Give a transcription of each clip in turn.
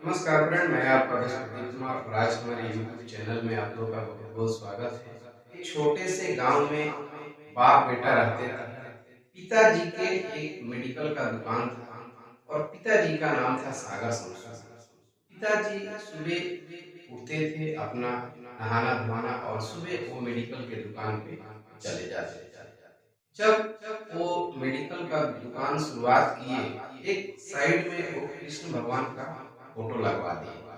नमस्कार फ्रेंड, मैं आपका दोस्त प्रदीप कुमार और आज हमारे यूट्यूब चैनल में आप लोगों का बहुत बहुत स्वागत है। एक छोटे से गांव में बाप बेटा रहते थे। पिताजी के एक मेडिकल का दुकान था और पिताजी का नाम था सागर शमशूर। पिताजी सुबह उठते थे, अपना नहाना धोना और सुबह वो मेडिकल के दुकान पे चले जाते थे। जब वो मेडिकल का दुकान शुरुआत किए, एक साइड में वो कृष्ण भगवान का फोटो लगवा दिए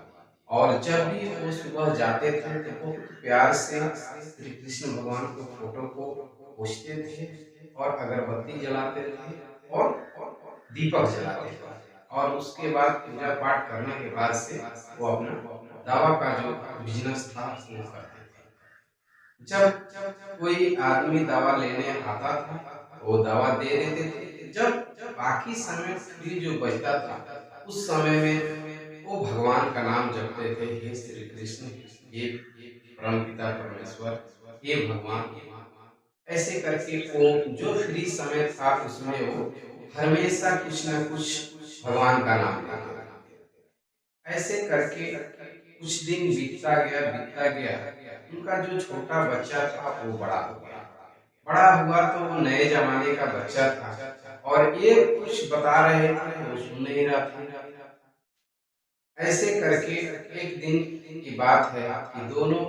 और जब भी वो सुबह जाते थे तो बहुत प्यार से श्री कृष्ण भगवान को फोटो को पोंछते थे और अगरबत्ती जलाते थे और दीपक जलाते थे और उसके बाद पूजा पाठ करने के बाद से वो अपना दवा का जो बिजनेस था वो करते थे। जब कोई आदमी दवा लेने आता था तो वो दवा दे देते थे। जब बाकी समय फ्री जो बचता था उस समय में वो भगवान का नाम जपते थे, हे श्री कृष्ण, हे परमपिता परमेश्वर, हे भगवान। ऐसे करके वो जो फ्री समय था उसमें वो हमेशा कुछ न कुछ भगवान का नाम लेते थे। ऐसे करके कुछ दिन बीतता गया। उनका जो छोटा बच्चा था वो बड़ा हो गया। बड़ा हुआ तो वो नए जमाने का बच्चा था और ये कुछ बता रहे थे वो सुन नहीं रहा था। ऐसे करके एक दिन की बात है कि दोनों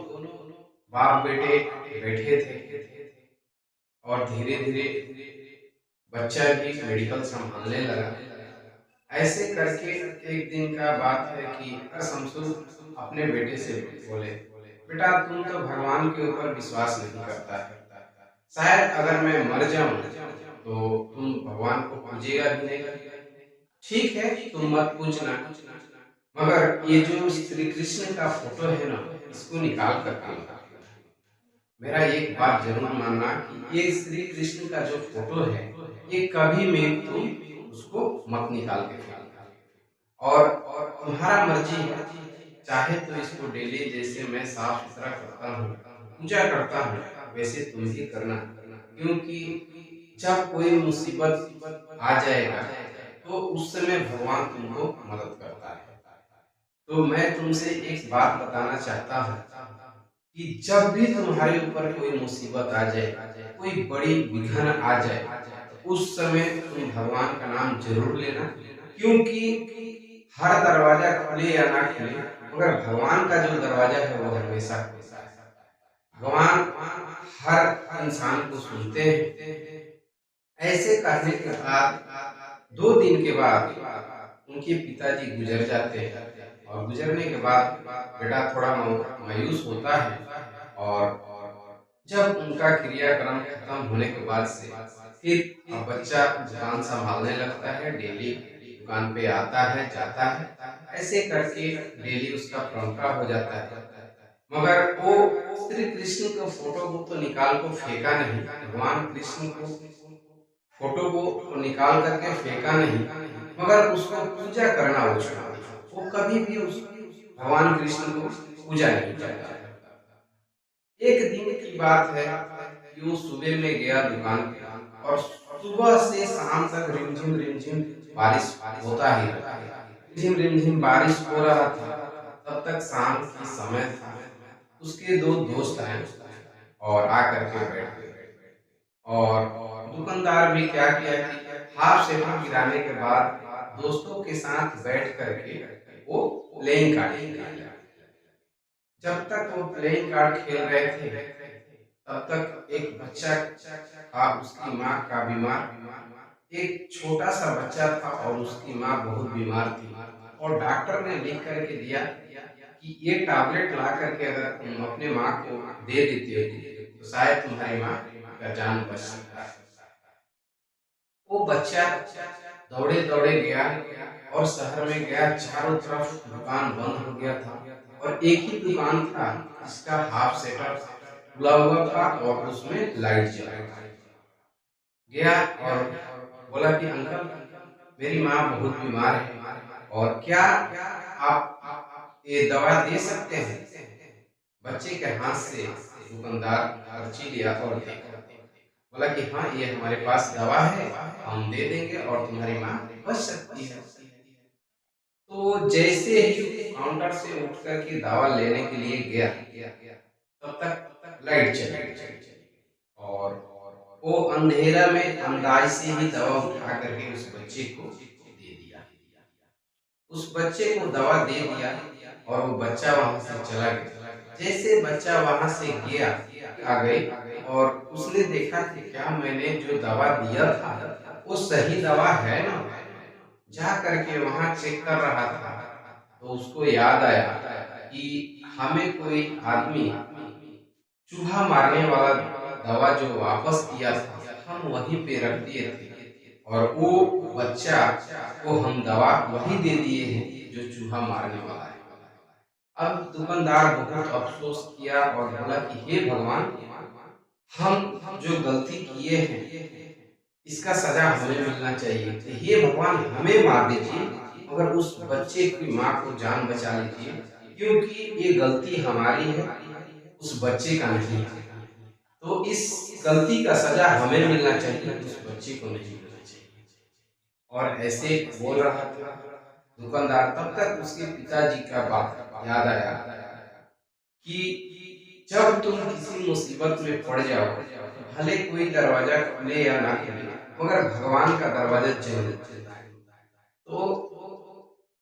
बाप बेटे बैठे थे और धीरे धीरे बच्चा भी मेडिकल संभालने लगा। ऐसे करके एक दिन का बात है कि शमशूर अपने बेटे से बोले, बेटा तुम तो भगवान के ऊपर विश्वास नहीं करता है, शायद अगर मैं मर जाऊं तो तुम भगवान को पूजेगा भी नहीं। ठीक है, तुम मत पूजना, मगर ये जो श्री कृष्ण का फोटो है ना, इसको निकाल करके मत फेंकना। मेरा एक बात जरूर मानना कि ये श्री कृष्ण का जो फोटो है ये कभी में तुम उसको मत निकाल के फेंकना। और तुम्हारा मर्जी है, चाहे तो इसको डेली जैसे मैं साफ सुथरा करता हूँ, पूजा करता हूँ, वैसे तुम भी करना। क्योंकि जब कोई मुसीबत आ जाएगा तो उस समय भगवान तुमको मदद करता है। तो मैं तुमसे एक बात बताना चाहता हूँ कि जब भी तुम्हारे ऊपर कोई मुसीबत आ जाए, कोई बड़ी विघ्न आ जाए, तो उस समय तुम भगवान का नाम जरूर लेना। क्योंकि हर दरवाजा खुले या ना खुले, मगर भगवान का जो दरवाजा है वो हमेशा खुलता है। भगवान हर इंसान को सुनते हैं। ऐसे कहने के बाद 2 दिन के बाद उनके पिताजी गुजर जाते हैं और गुजरने के बाद बेटा थोड़ा मायूस होता है और जब उनका क्रियाक्रम खत्म होने के बाद से फिर अब बच्चा दुकान संभालने लगता है, डेली दुकान पे आता है जाता है। ऐसे करके डेली उसका परंपरा हो जाता है। मगर वो श्री कृष्ण के फोटो को तो निकाल को फेंका नहीं, भगवान कृष्ण को फोटो को निकाल करके फेंका नहीं, मगर उसको पूजा करना वो छोड़ दिया। वो कभी भी उस भगवान कृष्ण को पूजा नहीं करता। एक दिन की बात है कि वो सुबह में गया दुकान पे और सुबह से शाम तक रिमझिम बारिश होता ही रहा। रिमझिम बारिश हो रहा था। तब तक शाम की समय था। उसके 2 दोस्त आए और आकर के बैठ गए और दुकानदार भी क्या किया कि हाफ शटर गिराने के बाद दोस्तों के साथ बैठ करके वो प्लेइंग कार्ड खेलने लगे। जब तक वो प्लेइंग कार्ड खेल रहे थे तब तक एक बच्चा था, उसकी माँ का बीमार, एक छोटा सा बच्चा था और उसकी माँ बहुत बीमार थी और डॉक्टर ने लिख करके दिया कि ये टैबलेट ला करके अगर तुम अपने माँ को दे देते हो तो शायद तुम्हारी माँ का जान बच सकता है। वो बच्चा दौड़े दौड़े गया और शहर में गया। चारों तरफ दुकान बंद हो गया था और एक ही दुकान था जिसका हाफ शटर खुला हुआ था और उसमें लाइट जल रहा था। गया और बोला कि अंकल, मेरी माँ बहुत बीमार है और क्या आप ये दवा दे सकते हैं? बच्चे के हाथ से दुकानदार पर्ची लिया और देखा, बोला कि हाँ, ये हमारे पास दवा है, हम दे देंगे और तुम्हारी माँ बच सकती है। तो जैसे ही काउंटर से उठ कर के दवा लेने के लिए गया, तब तक लाइट चली गई और वो अंधेरा में अंदाज़ से ही दवा उठा करके उस बच्चे को दे दिया। उस बच्चे को दवा दे दिया और वो बच्चा वहाँ से चला गया। जैसे बच्चा वहाँ से गया, आ गई और उसने देखा कि क्या मैंने जो दवा दिया था, वो सही दवा है ना? जा करके वहाँ चेक कर रहा था, तो उसको याद आया कि हमें कोई आदमी चूहा मारने वाला दवा जो वापस किया था, हम वहीं पे रख दिए थे और वो बच्चा को हम दवा वही दे दिए हैं जो चूहा मारने वाला है। अब दुकानदार बहुत अफ़सोस किया और बोला कि हे भगवान, हम जो गलती किए हैं, इसका सज़ा हमें मिलना चाहिए। तो हे भगवान, हमें मार दीजिए मगर उस बच्चे की माँ को जान बचा लीजिए, क्योंकि ये गलती हमारी है, उस बच्चे का नहीं है। तो इस गलती का सज़ा हमें मिलना चाहिए, उस बच्चे को नहीं मिलना चाहिए। और ऐसे बोल रहा था दुकानदार, तब तक उसके पिताजी का बात याद आया कि जब तुम किसी मुसीबत में पड़ जाओ, भले कोई दरवाज़ा खुले या ना खुले, मगर भगवान का दरवाज़ा ज़रूर खुलता है। तो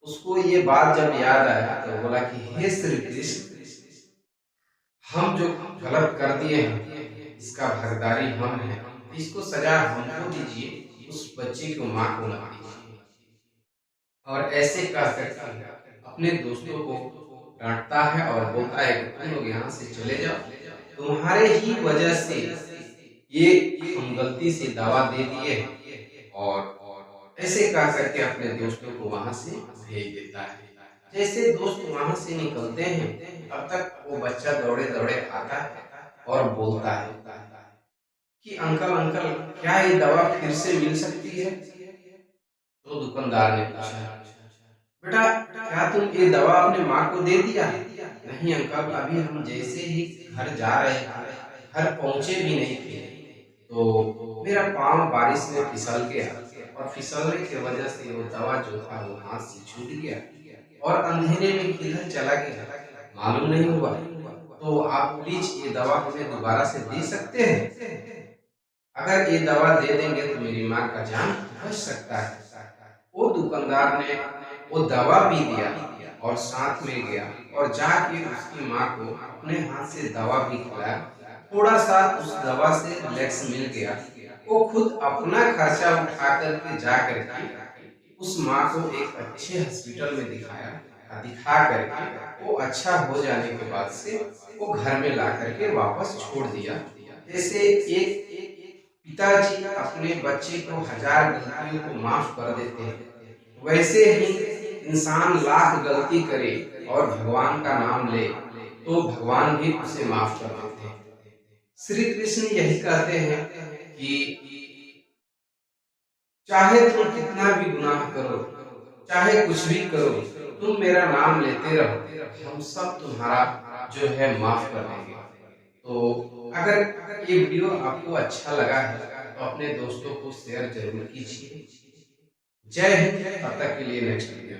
उसको ये बात जब याद आया तो बोला कि हे श्री कृष्ण, हम जो गलत कर दिए हैं, इसका हकदारी हम हैं, इसको सज़ा हमको दीजिए, उस बच्चे को माँ को मत दीजिए। और ऐसे कह कर के अपने दोस्तों को डाँटता है और बोलता है कि तुम लोग यहाँ से चले जाओ, तुम्हारे ही वजह से ये हम गलती से दवा दे दिए हैं। और ऐसे कह कर के अपने दोस्तों को वहाँ से भेज देता है। जैसे दोस्त वहाँ से निकलते हैं, तब तक वो बच्चा दौड़े-दौड़े आता है और बोलता है कि अंकल, अंकल, क्या ये दवा फिर से मिल सकती है? तो दुकानदार ने पूछा, बेटा, क्या तुम ये दवा अपने माँ को दे दिया? नहीं अंकल, अभी हम जैसे ही घर जा रहे थे, घर पहुँचे भी नहीं थे, तो मेरा पाँव बारिश में फिसल गया और फिसलने की वजह से वो दवा जो था वो हाथ से छूट गया और अंधेरे में किधर चला गया, मालूम नहीं हुआ। तो आप प्लीज़ ये दवा हमें दोबारा से दे सकते हैं? अगर ये दवा दे देंगे तो मेरी माँ का जान बच सकता है। वो दुकानदार ने वो दवा भी दिया और साथ में गया और जाके उसकी माँ को अपने हाथ से दवा भी खिलाया। थोड़ा-सा उस दवा से रिलैक्स मिल गया। वो खुद अपना खर्चा उठा कर के जा कर के उस माँ को एक अच्छे हॉस्पिटल में दिखा कर के वो अच्छा हो जाने के बाद से वो घर में ला कर के वापस छोड़ दिया। जैसे एक पिताजी अपने बच्चे को हज़ार गलतियों को माफ़ कर देते हैं, वैसे ही इंसान लाख गलती करे और भगवान का नाम ले, तो भगवान भी उसे माफ़ कर देते हैं। श्री कृष्ण यही कहते हैं कि चाहे तुम कितना भी गुनाह करो, चाहे कुछ भी करो, तुम मेरा नाम लेते रहो, हम सब तुम्हारा जो है माफ़ कर देंगे। तो अगर ये वीडियो आपको अच्छा लगा है, तो अपने दोस्तों को शेयर ज़रूर कीजिए। जय हिंद, तब तक के लिए नेक्स्ट वीडियो।